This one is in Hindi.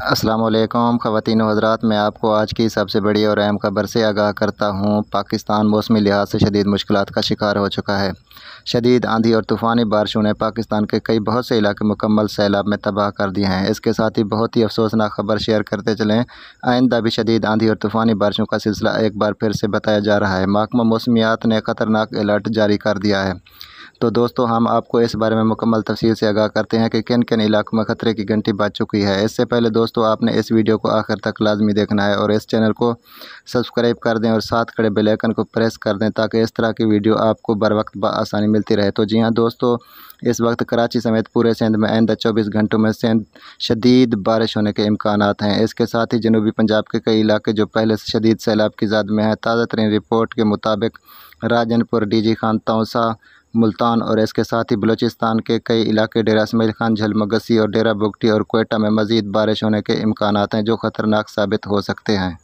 अस्सलाम वालेकुम ख़वातीन व हज़रात, मैं आपको आज की सबसे बड़ी और अहम खबर से आगाह करता हूँ। पाकिस्तान मौसमी लिहाज से शदीद मुश्किलात का शिकार हो चुका है। शदीद आंधी और तूफ़ानी बारिशों ने पाकिस्तान के कई बहुत से इलाके मुकम्मल सैलाब में तबाह कर दिए हैं। इसके साथ ही बहुत ही अफसोसनाक खबर शेयर करते चलें, आइंदा भी शदीद आंधी और तूफ़ानी बारिशों का सिलसिला एक बार फिर से बताया जा रहा है। महकमा मौसमियात ने ख़तरनाक अलर्ट जारी कर दिया है। तो दोस्तों, हम आपको इस बारे में मुकम्मल तफसील से आगाह करते हैं कि किन किन इलाकों में ख़तरे की घंटी बज चुकी है। इससे पहले दोस्तों, आपने इस वीडियो को आखिर तक लाजमी देखना है और इस चैनल को सब्सक्राइब कर दें और साथ खड़े बेल आइकन को प्रेस कर दें ताकि इस तरह की वीडियो आपको बर वक्त बआसानी मिलती रहे। तो जी हाँ दोस्तों, इस वक्त कराची समेत पूरे सिंध में आइंदा 24 घंटों में शदीद बारिश होने के इम्कानात हैं। इसके साथ ही जनूबी पंजाब के कई इलाके जो पहले से शदीद सैलाब की ज़द में हैं, ताज़ा तरीन रिपोर्ट के मुताबिक राजनपुर, डीजी खान, तौसा, मुल्तान और इसके साथ ही बलूचिस्तान के कई इलाके, डेरा इस्माइल खान, झलमगसी और डेरा बुगटी और क्वेटा में मज़ीद बारिश होने के इम्कानात हैं जो ख़तरनाक साबित हो सकते हैं।